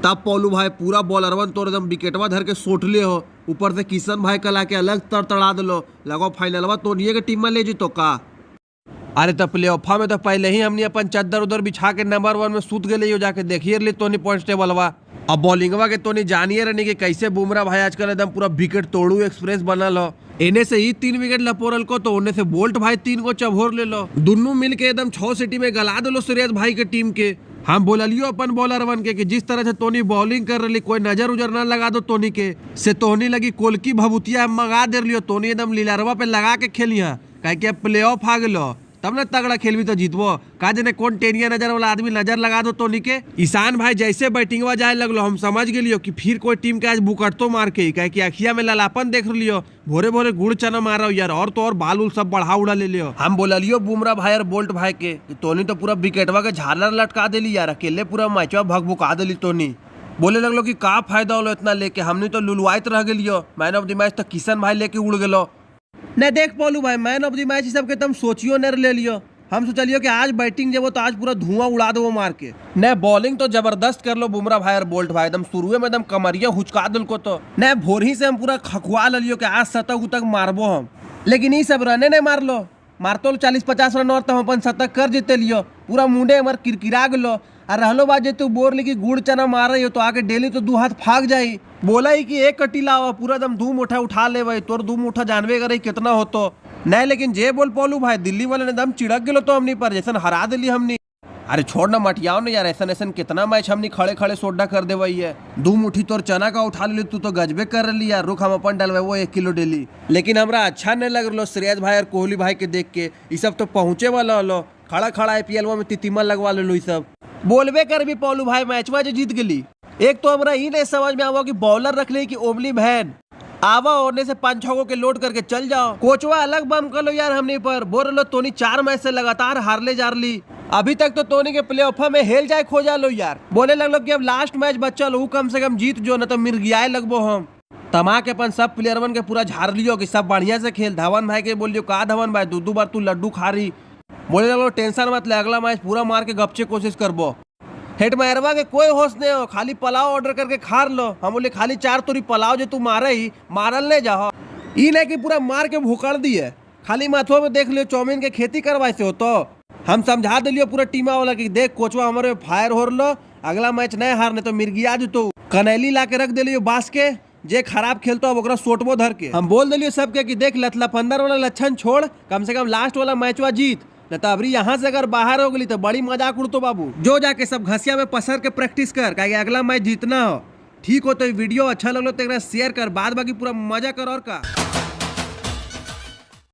तब पोलू भाई पूरा बॉलरवन तो एकदम विकेटवा धर के सोटले हो, ऊपर से किशन भाई कला के अलग तड़तड़ा दिलो, लगो फाइनलवा तोनिए के टीम में ले जीतो का। अरे तो प्ले ऑफा में तो पहले ही हमने अपन चद्दर उधर बिछा के नंबर 1 में सूत गए जाके देखिए ली तोनी पॉइंट टेबलवा। अब बॉलिंगवा के तोनी जानिए रहने की कैसे बुमराह भाई आजकल एकदम पूरा विकेट तोड़ू एक्सप्रेस बनल हो। इन्हें से ही 3 विकेट लपोरल को तो उन्हें से बोल्ट भाई 3 को चभोर ले लो, दोनों मिल के एकदम 6 सिटी में गला दो श्रेयस भाई के टीम के। हम बोलियो अपन बॉलर बन के कि जिस तरह से तोनी बॉलिंग कर रही कोई नजर उजर ना लगा दो तोनी के से तोनी लगी कोलकी भभूतिया मंगा दे लियो, तोनी एकदम लीलारवा पे लगा के खेलिया कह के प्ले ऑफ आ गलो तब ना तगड़ा खेलवी तो जीतबो का जने कौन टेनिया नजर वाला आदमी नजर लगा दो तोनी के। ईशान भाई जैसे बैटिंगवा जाए लगलो हम समझ गेलियो कि फिर कोई टीम के आज बुकटतो मार के कह कि अखिया में ललापन देख लियो, भोरे भोरे गुड़ चना मार रहा यार और तो और बाल उल सब बढ़ा उड़ा ले लियो। हम बोलियो बुमराह भाई और बोल्ट भाई के तोनी तो पूरा विकेटवा के झालर लटका देली यार, अकेले पूरा मैचवा भगभुका देली तोनी। बोले लगलो कि का फायदा होलो इतना लेके, हमने तो लुलवाइत रह गेलियो। मैन ऑफ द मैच तो किशन भाई लेके उड़ गेलो। न देख पोलू भाई मैन ऑफ द मैच सब के तुम सोचियो न ले लियो, हम सोचलियो कि आज बैटिंग जब तो आज पूरा धुआं उड़ा दो मार के। न बॉलिंग तो जबरदस्त कर लो बुमराह भाई और बोल्ट भाई, एकदम शुरुए में एकदम कमरिया हुचका दिल को तो न भोर ही से हम पूरा खखवा लियो कि आज शतक उतक मारबो हम, लेकिन ये सब रने नहीं मार लो, मारतो 40-50 रन और तो हम अपन शतक कर जीते लियो, पूरा मुंडे हमार किरकिरा गलो। और रहलो बात जे तू बोर ली गुड़ चना मार रही हो तो आके डेली तो 2 हाथ फाग जाई। बोला ही कि एक कटी लावा पूरा दम धूम उठा ले भाई, तोर धूम उठा जानवे करे कितना हो तो नहीं। लेकिन जे बोल पोलू भाई दिल्ली वाले ने दम चिड़क गेलो तो हमनी पर जैसन हरा दिली हमनी। अरे छोड़ ना मटियाओ ना यार, ऐसा कितना मैच हमनी खड़े खड़े सोडा कर दे वही है, धूम उठी तोर चना का उठा ले तू तो गजबे कर रही यार, रुख हम अपन डलवे वो 1 किलो डेली। लेकिन हमरा अच्छा नहीं लग रहा श्रेयस भाई और कोहली भाई के देख के, ये सब तो पहुंचे वाला हलो, खड़ा खड़ा IPL में तितिमा लगवा ले लो ये सब। बोलबे कर भी पोलू भाई मैचवा जो जीत गली, एक तो हमरा ही नहीं समझ में आवा कि बॉलर रख ले कि ओमली बहन आवा होने से 5-6 के लोड करके चल जाओ। कोचवा अलग बम कर लो यार हमने पर, बोल लो तोनी 4 मैच से लगातार हार ले जा रही, अभी तक तो तोनी के प्ले ऑफ में हेल जाए खो जा लो यार। बोले लगलो कि अब लास्ट मैच बच्चा लो कम से कम जीत जो, न तो मिर्गियाए लगबो हम। तमा के अपन सब प्लेयर बन के पूरा झाड़ लियो कि सब बढ़िया से खेल। धवन भाई के बोलियो का धवन भाई 2 बार तू लड्डू खा रही, बोले लगलो टेंशन मत ले, अगला मैच पूरा मार के गपचे कोशिश करबो। हेड मारवा के कोई होश नहीं हो, खाली पलाव ऑर्डर करके खा लो। हम बोले खाली 4 तोरी पलाव जो तू मारे ही मारल नहीं जाओ, ई नहीं कि पूरा मार के भूकड़ दिए, खाली माथुआ में देख लियो चौमिन के खेती करवाए से हो। तो हम समझा दिलियो पूरा टीमा वाला कि देख कोचवा हमारे फायर हो लो, अगला मैच नहीं हारने तो मिर्गिया जो तो कनैली ला के रख दिलियो बास के, जे खराब खेलतो अब ओकरा सोटबो धर के। हम बोल दिलियो सबके कि देख लतलफंदर वाला लक्षण छोड़, कम से कम लास्ट वाला मैचवा जीत, न तो अबरी यहाँ से अगर बाहर हो गई तो बड़ी मजाक उड़तो बाबू। जो जाके सब घसिया में पसर के प्रैक्टिस कर, कहे अगला मैच जीतना हो। ठीक हो तो वीडियो अच्छा लगलो तो शेयर कर, बाद बाकी पूरा मजा कर और का।